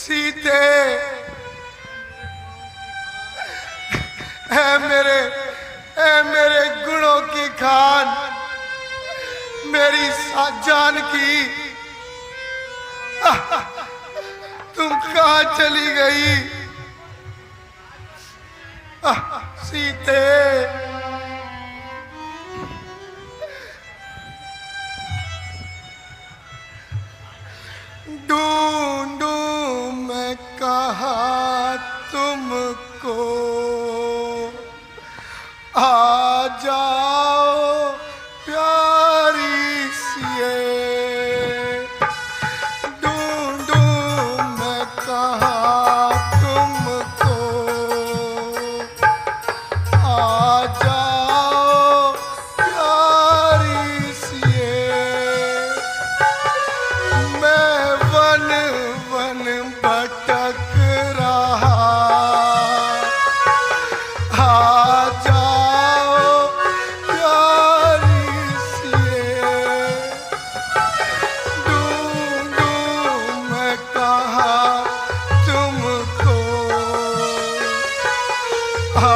सीते ऐ मेरे गुणों की खान, मेरी जानकी, तुम कहाँ चली गई? सीते ढूंढूं मैं कहाँ तुमको, आ जाओ प्यारी सिए। ढूंढूं मैं कहाँ तुमको, आ जाओ प्यारी सिए। मैं वन वन भटक रहा, आ जाओ प्यारी सिए। ढूंढूं मैं कहाँ तुमको, आ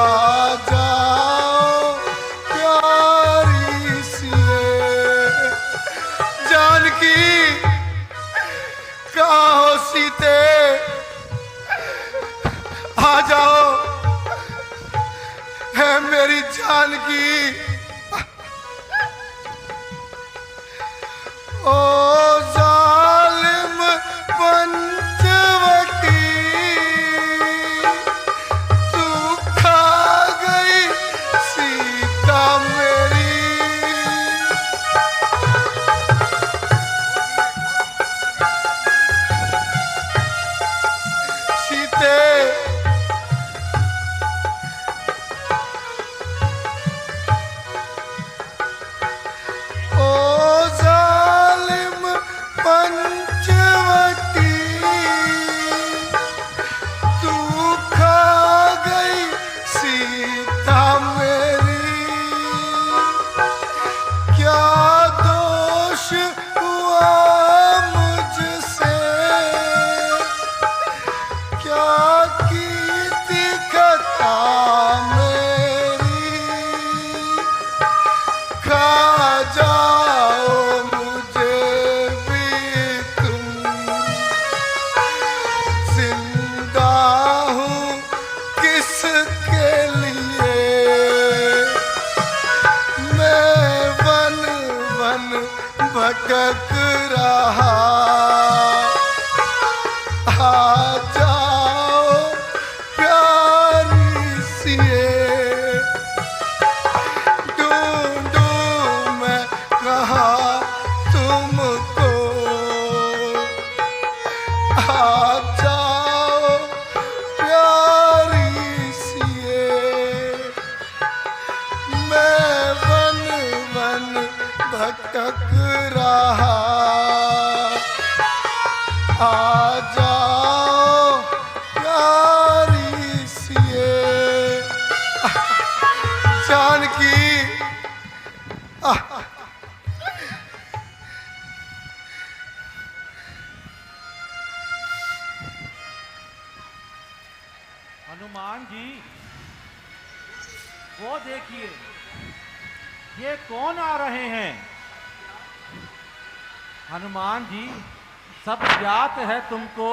जाओ प्यारी सिए। जानकी कहाँ हो सीते, आ जाओ है मेरी जानकी। ओ जालिम पंचवटी, तू खा गई सीता मेरी। सीते ओ जालिम पंचवटी, तू खा गई सीता मेरी। क्या दोष हुआ मुझसे, क्या की थी खता मेरी। खा जाओ मुझे भी तुम, जिंदा हूँ किसके लिए। मैं वन वन भटक रहा, आ जाओ प्यारी सिए। ढूंढूं मैं कहाँ तुमको, आ जाओ प्यारी सिए। मैं वन वन भटक रहा, आ जाओ प्यारी सिए। जानकी हनुमान जी, वो देखिए, ये कौन आ रहे हैं? हनुमान जी, सब ज्ञात है तुमको,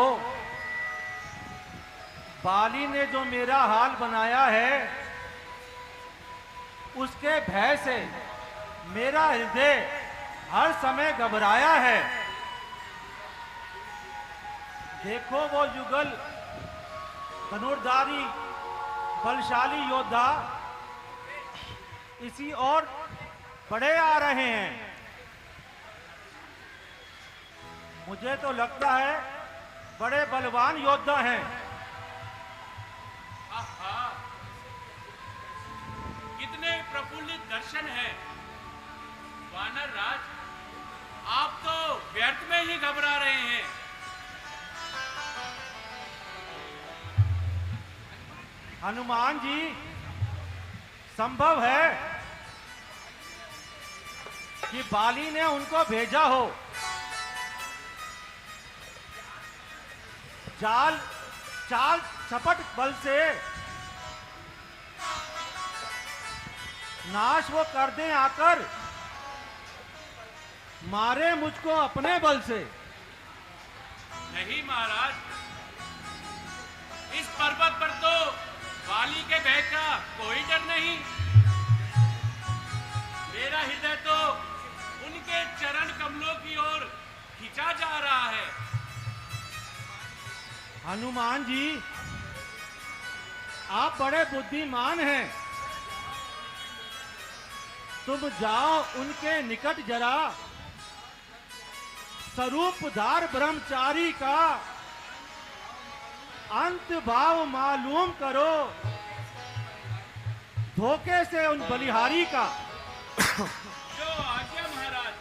बाली ने जो मेरा हाल बनाया है, उसके भय से मेरा हृदय हर समय घबराया है। देखो वो युगल धनुर्धारी बलशाली योद्धा इसी ओर बढ़े आ रहे हैं। मुझे तो लगता है बड़े बलवान योद्धा हैं। कितने प्रफुल्लित दर्शन हैं वानर राज, आप तो व्यर्थ में ही घबरा रहे हैं। हनुमान जी, संभव है कि बाली ने उनको भेजा हो। चाल चाल चपट बल से नाश वो कर दें आकर, मारे मुझको अपने बल से। नहीं महाराज, इस पर्वत पर तो वाली के भय का कोई डर नहीं। मेरा हृदय तो उनके चरण कमलों की ओर खिंचा जा रहा है। हनुमान जी, आप बड़े बुद्धिमान हैं। तुम जाओ उनके निकट जरा, स्वरूपधार ब्रह्मचारी का अंत भाव मालूम करो, धोखे से उन बलिहारी का। जो आज्ञा महाराज।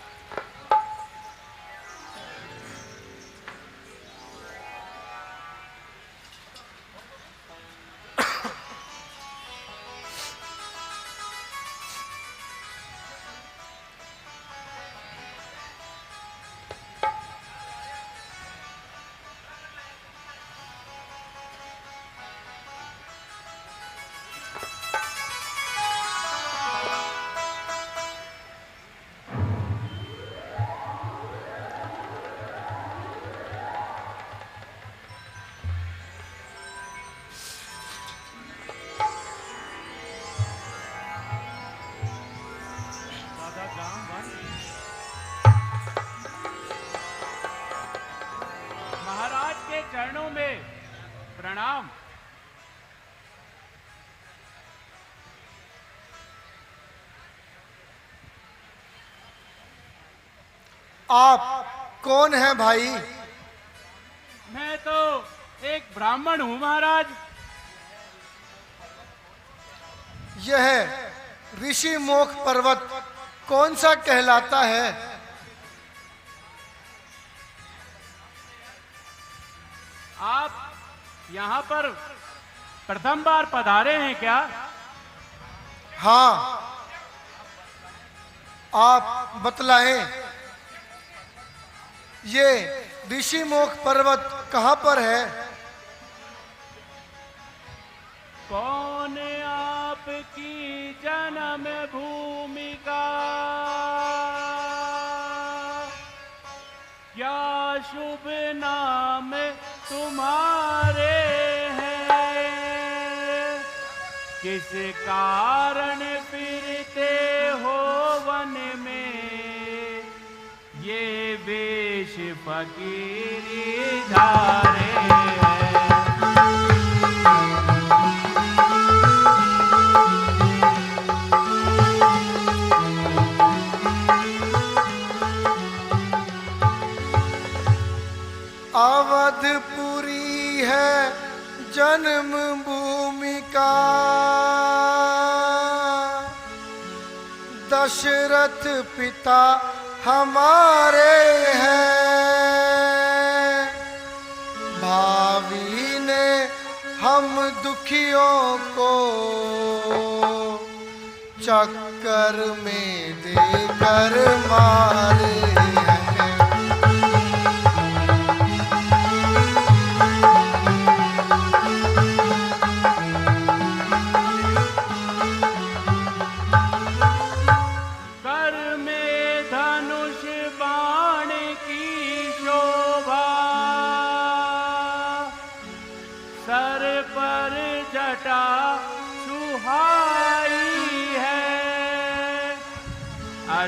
महाराज के चरणों में प्रणाम। आप कौन हैं भाई? मैं तो एक ब्राह्मण हूं महाराज। यह ऋषि मोख पर्वत कौन सा कहलाता है? आप यहाँ पर प्रथम बार पधारे हैं क्या? हाँ, आप बतलाएं, ये ऋषि मोख पर्वत कहाँ पर है? कौन आपकी जन्म भूमि का, क्या शुभ नाम तुम्हारे हैं? किस कारण फिरते हो वन में, ये वेश फकीरी धारे हैं? अवधपुरी है जन्म भूमि का, दशरथ पिता हमारे हैं। भावी ने हम दुखियों को चक्कर में देकर मारे हैं।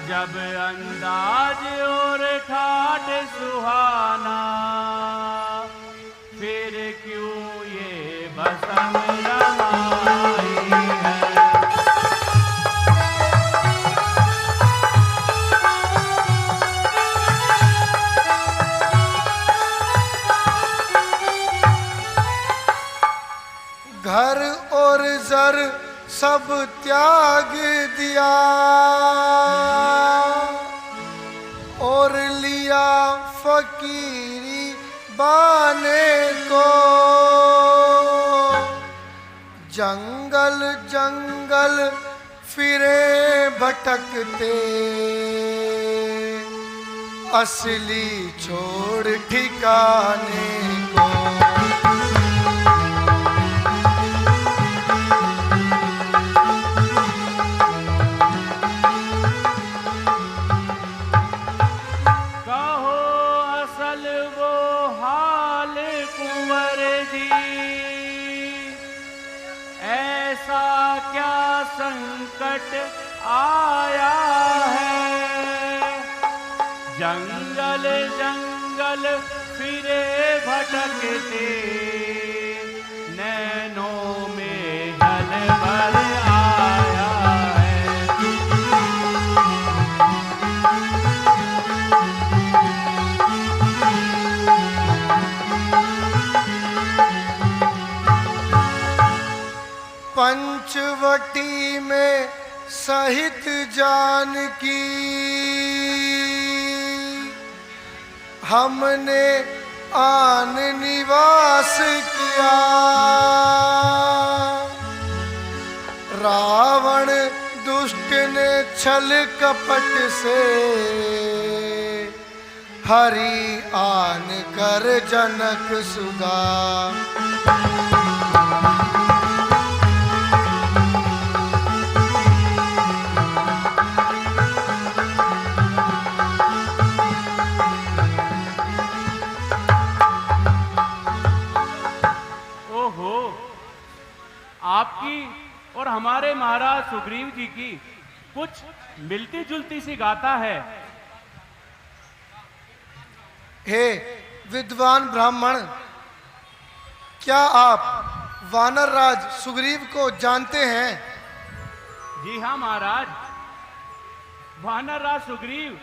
जब अंदाज और ठाठ सुहाना, फिर क्यों ये भस्म रमाई है? घर और जर सब त्याग दिया और लिया फकीरी बाने को। जंगल जंगल फिरे भटकते, असली छोड़ ठिकाने को। संकट आया है। जंगल जंगल फिरे भटकते, नैनों में जल भर आया है। पंचवटी में सहित जानकी हमने आन निवास किया। रावण दुष्ट ने छल कपट से हरि आन कर जनक सुधा। आपकी और हमारे महाराज सुग्रीव जी की कुछ मिलती जुलती सी गाथा है। हे विद्वान ब्राह्मण, क्या आप वानर राज सुग्रीव को जानते हैं? जी हाँ महाराज, वानर राज सुग्रीव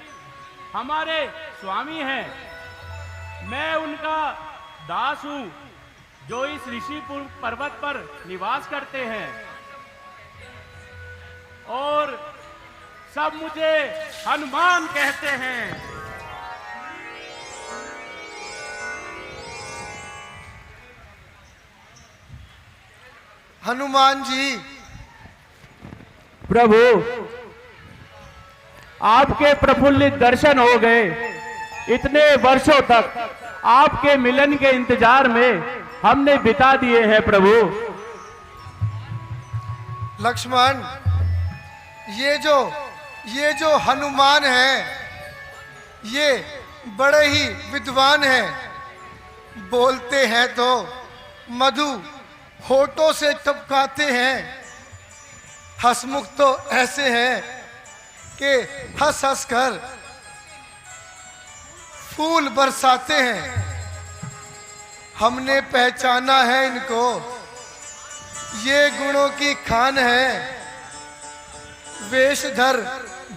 हमारे स्वामी हैं। मैं उनका दास हूं जो इस ऋषिपुर पर्वत पर निवास करते हैं, और सब मुझे हनुमान कहते हैं। हनुमान जी, प्रभु आपके प्रफुल्लित दर्शन हो गए। इतने वर्षों तक आपके मिलन के इंतजार में हमने बिता दिए हैं प्रभु। लक्ष्मण, ये जो हनुमान हैं, ये बड़े ही विद्वान हैं। बोलते हैं तो मधु होठों से टपकाते हैं। हंसमुख तो ऐसे हैं कि हंस हंस कर फूल बरसाते हैं। हमने पहचाना है इनको, ये गुणों की खान है। वेशधर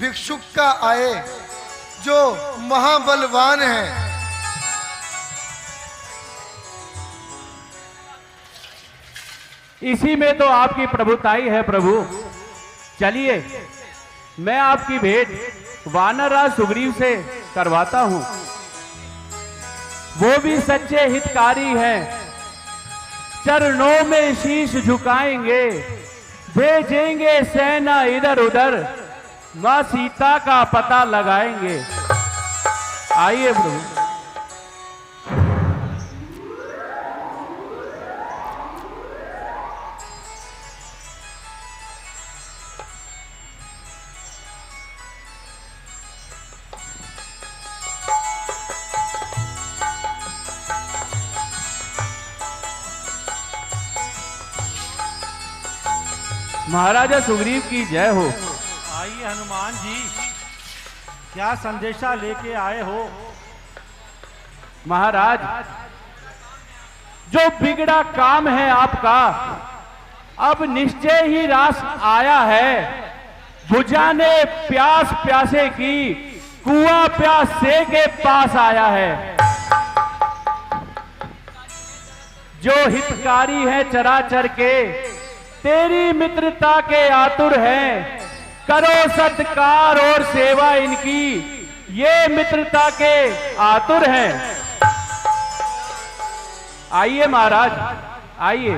भिक्षुक का आए जो महाबलवान है। इसी में तो आपकी प्रभुताई है प्रभु। चलिए मैं आपकी भेंट वानरराज सुग्रीव से करवाता हूं। वो भी सच्चे हितकारी हैं, चरणों में शीश झुकाएंगे, भेजेंगे सेना इधर उधर, मां सीता का पता लगाएंगे। आइए प्रभु। महाराजा सुग्रीव की जय हो। आइए हनुमान जी, क्या संदेशा लेके आए हो? महाराज, जो बिगड़ा काम है आपका अब निश्चय ही रास आया है। बुझाने प्यास प्यासे की कुआं प्यासे के पास आया है। जो हितकारी है चराचर के, तेरी मित्रता के आतुर हैं। करो सत्कार और सेवा इनकी, ये मित्रता के आतुर हैं। आइए महाराज, आइए।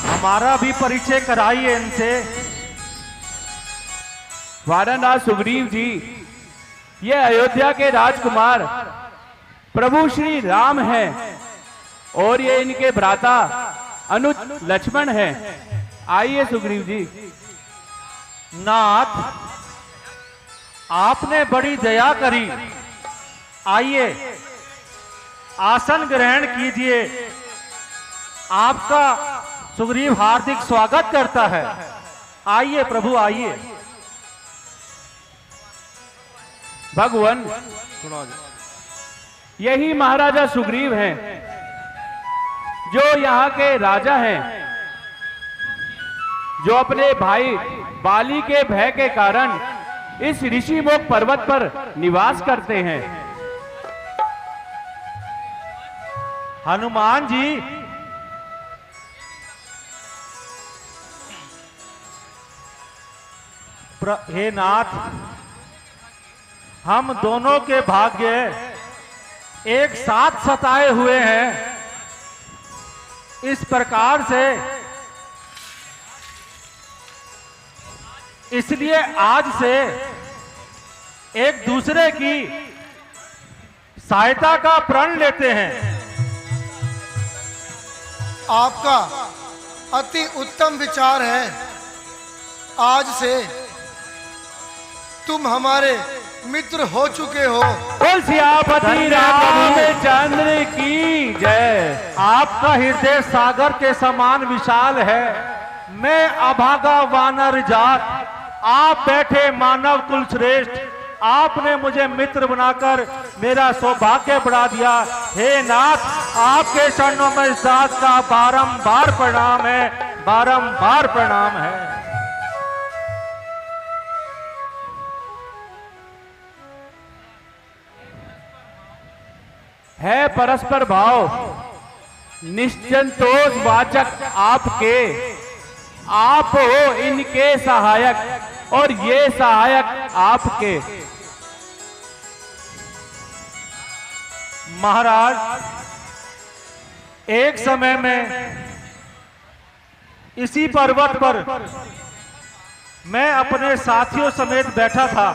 हमारा भी परिचय कराइए इनसे। वानरराज सुग्रीव जी, ये अयोध्या के राजकुमार प्रभु श्री राम हैं, और ये इनके भ्राता अनुज लक्ष्मण हैं। आइए सुग्रीव जी। नाथ, आपने बड़ी दया करी। आइए आसन ग्रहण कीजिए आपका सुग्रीव हार्दिक स्वागत करता है। आइए प्रभु आइए। भगवान, यही महाराजा सुग्रीव हैं, जो यहाँ के राजा हैं, जो अपने भाई बाली के भय के कारण इस ऋषिमुख पर्वत पर निवास करते हैं। हनुमान जी, हे नाथ, हम दोनों के भाग्य एक साथ सताए हुए हैं। इस प्रकार से इसलिए आज से एक दूसरे की सहायता का प्रण लेते हैं। आपका अति उत्तम विचार है। आज से तुम हमारे मित्र हो चुके हो। बोल सियापति रामचंद्र की जय। आपका हृदय सागर के समान विशाल है। मैं अभागा वानर जात, आप बैठे मानव कुल श्रेष्ठ। आपने मुझे मित्र बनाकर मेरा सौभाग्य बढ़ा दिया। हे नाथ, आपके चरणों में इस दास का बारंबार प्रणाम है, बारंबार प्रणाम है। है परस्पर भाव, निश्चिंतोष वाचक आपके। आप हो इनके सहायक और ये सहायक आपके। महाराज, एक समय में इसी पर्वत पर मैं अपने साथियों समेत बैठा था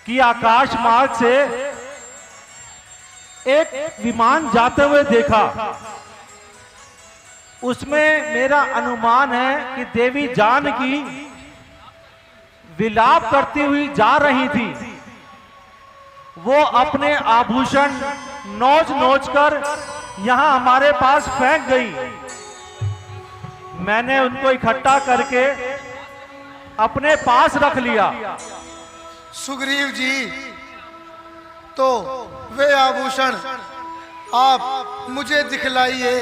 कि आकाश मार्ग से एक विमान जाते हुए देखा। उसमें मेरा अनुमान है कि देवी जानकी विलाप करती हुई जा रही थी। वो अपने आभूषण नोच नोच कर यहां हमारे पास फेंक गई। मैंने उनको इकट्ठा करके अपने पास रख लिया। सुग्रीव जी, तो वे आभूषण आप मुझे दिखलाइए।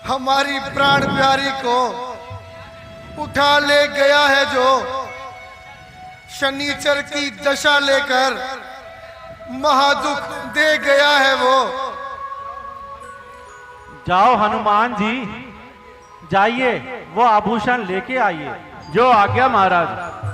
हमारी प्राण प्यारी को उठा ले गया है जो शनिचर की दशा लेकर महादुख दे गया है वो। जाओ हनुमान जी, जाइए वो आभूषण लेके आइए। जो आज्ञा महाराज।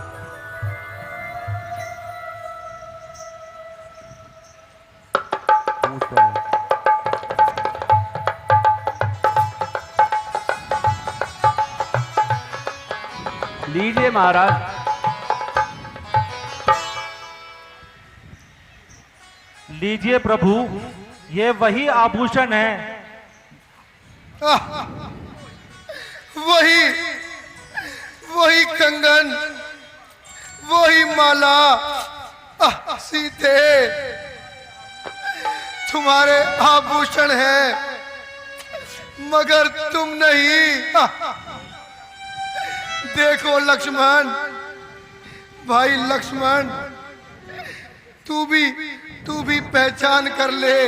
लीजिए महाराज। लीजिए प्रभु, ये वही आभूषण है। वही वही कंगन, वही माला। सीते, तुम्हारे आभूषण हैं मगर तुम नहीं। देखो लक्ष्मण, भाई लक्ष्मण, तू भी पहचान कर ले।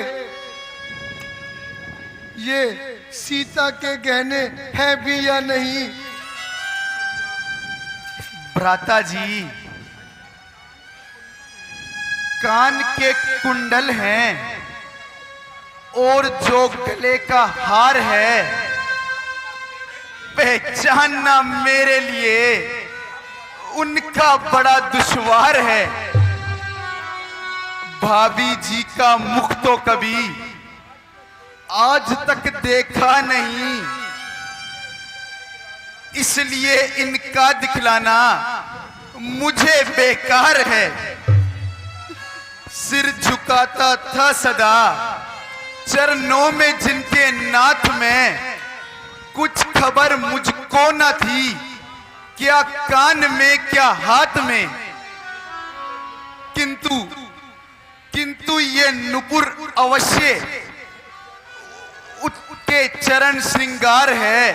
ये सीता के गहने हैं भी या नहीं। भ्राता जी, कान के कुंडल हैं और जो गले का हार है, पहचानना मेरे लिए उनका बड़ा दुश्वार है। भाभी जी का मुख तो कभी आज तक देखा नहीं, इसलिए इनका दिखलाना मुझे बेकार है। सिर झुकाता था सदा चरणों में जिनके नाथ में, कुछ खबर मुझको न थी, क्या कान में क्या हाथ में। किंतु ये नुपुर अवश्य उनके चरण श्रृंगार है,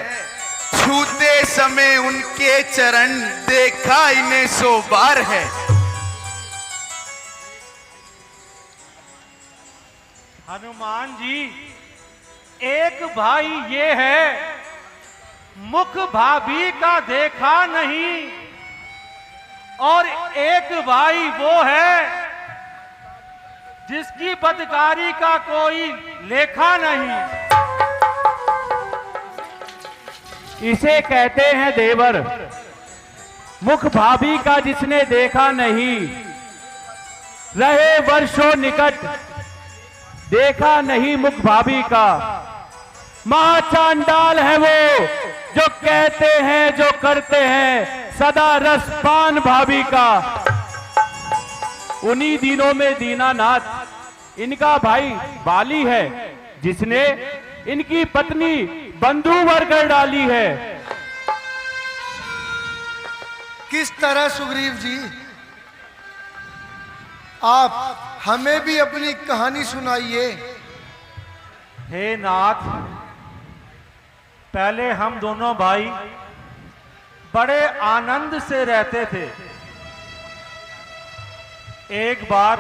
छूते समय उनके चरण देखा इन्हें 100 बार है। हनुमान जी, एक भाई ये है, मुख भाभी का देखा नहीं, और एक भाई वो है जिसकी बदकारी का कोई लेखा नहीं। इसे कहते हैं देवर, मुख भाभी का जिसने देखा नहीं, रहे वर्षों निकट देखा नहीं मुख भाभी का। महाचांडाल है वो जो कहते हैं, जो करते हैं सदा रसपान भाभी का। उन्हीं दिनों में दीनानाथ इनका भाई बाली है, जिसने इनकी पत्नी बंधुवर कर डाली है। किस तरह सुग्रीव जी? आप हमें भी अपनी कहानी सुनाइए। हे नाथ, पहले हम दोनों भाई बड़े आनंद से रहते थे। एक बार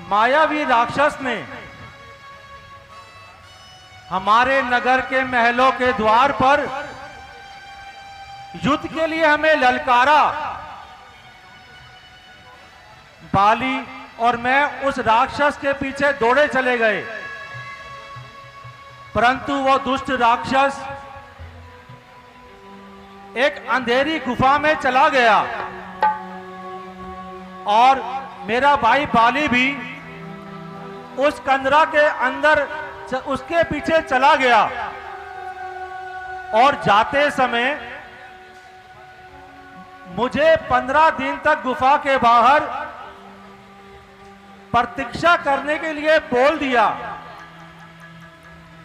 मायावी राक्षस ने हमारे नगर के महलों के द्वार पर युद्ध के लिए हमें ललकारा। बाली और मैं उस राक्षस के पीछे दौड़े चले गए, परंतु वो दुष्ट राक्षस एक अंधेरी गुफा में चला गया और मेरा भाई बाली भी उस कंदरा के अंदर उसके पीछे चला गया। और जाते समय मुझे 15 दिन तक गुफा के बाहर प्रतीक्षा करने के लिए बोल दिया,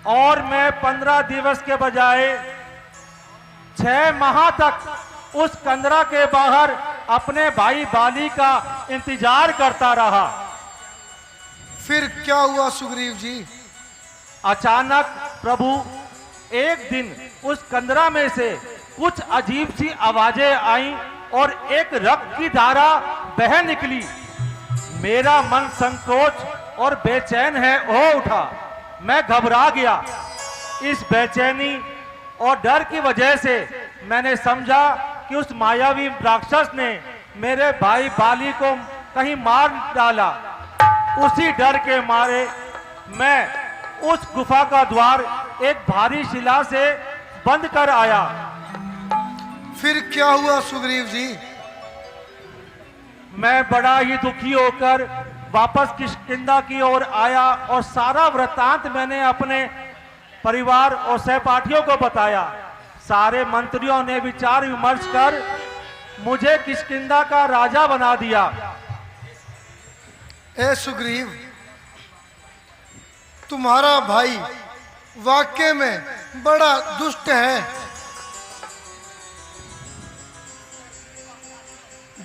और मैं 15 दिवस के बजाय 6 माह तक उस कंदरा के बाहर अपने भाई बाली का इंतजार करता रहा। फिर क्या हुआ सुग्रीव जी? अचानक प्रभु एक दिन उस कंदरा में से कुछ अजीब सी आवाजें आईं और एक रक्त की धारा बह निकली। मेरा मन संकोच और बेचैन है हो उठा। मैं घबरा गया। इस बेचैनी और डर की वजह से मैंने समझा कि उस मायावी राक्षस ने मेरे भाई बाली को कहीं मार डाला। उसी डर के मारे मैं उस गुफा का द्वार एक भारी शिला से बंद कर आया। फिर क्या हुआ सुग्रीव जी? मैं बड़ा ही दुखी होकर वापस किष्किंधा की ओर आया और सारा वृत्तांत मैंने अपने परिवार और सहपाठियों को बताया। सारे मंत्रियों ने विचार विमर्श कर मुझे किष्किंधा का राजा बना दिया। ए सुग्रीव, तुम्हारा भाई वाकई में बड़ा दुष्ट है,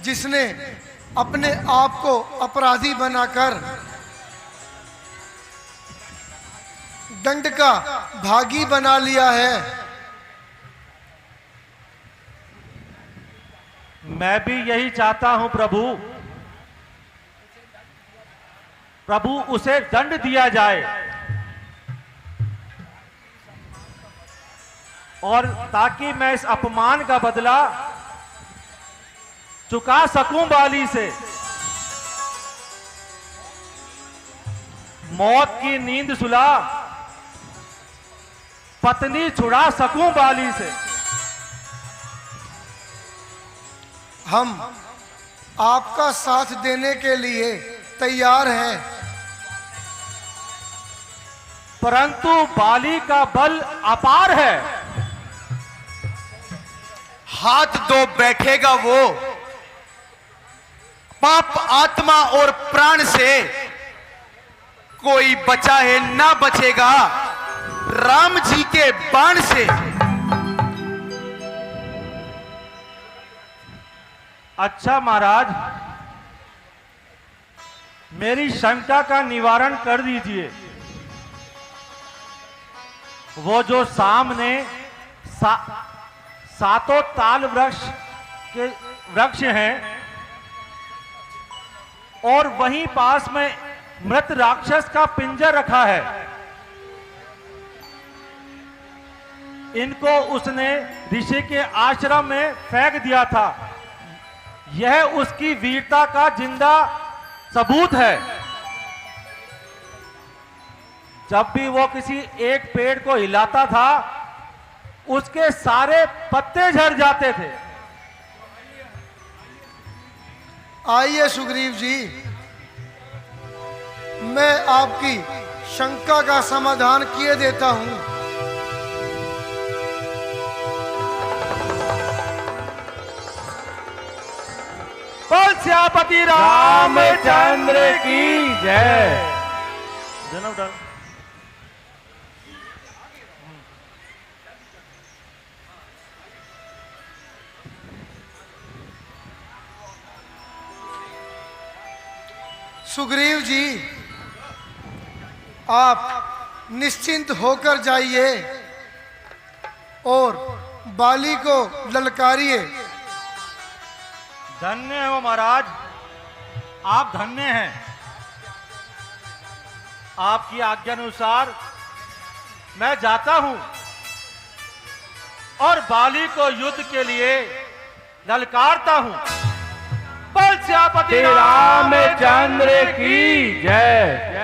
जिसने अपने आप को अपराधी बनाकर दंड का भागी बना लिया है। मैं भी यही चाहता हूं प्रभु। प्रभु उसे दंड दिया जाए और ताकि मैं इस अपमान का बदला चुका सकूं बाली से। मौत की नींद सुला पत्नी छुड़ा सकूं बाली से। हम आपका साथ देने के लिए तैयार हैं, परंतु बाली का बल अपार है। हाथ दो बैठेगा वो, पाप आत्मा और प्राण से कोई बचा है ना बचेगा राम जी के बाण से। अच्छा महाराज, मेरी शंका का निवारण कर दीजिए। वो जो सामने सातों ताल वृक्ष हैं और वहीं पास में मृत राक्षस का पिंजर रखा है, इनको उसने ऋषि के आश्रम में फेंक दिया था। यह उसकी वीरता का जिंदा सबूत है। जब भी वो किसी एक पेड़ को हिलाता था, उसके सारे पत्ते झड़ जाते थे। आइए सुग्रीव जी, मैं आपकी शंका का समाधान किए देता हूं। बोल सियापति रामचंद्र की जय। जनाब डर सुग्रीव जी, आप निश्चिंत होकर जाइए और बाली को ललकारिए। धन्य हो महाराज, आप धन्य हैं। आपकी आज्ञा अनुसार मैं जाता हूं और बाली को युद्ध के लिए ललकारता हूं। बोल सियापति रामचंद्र की जय।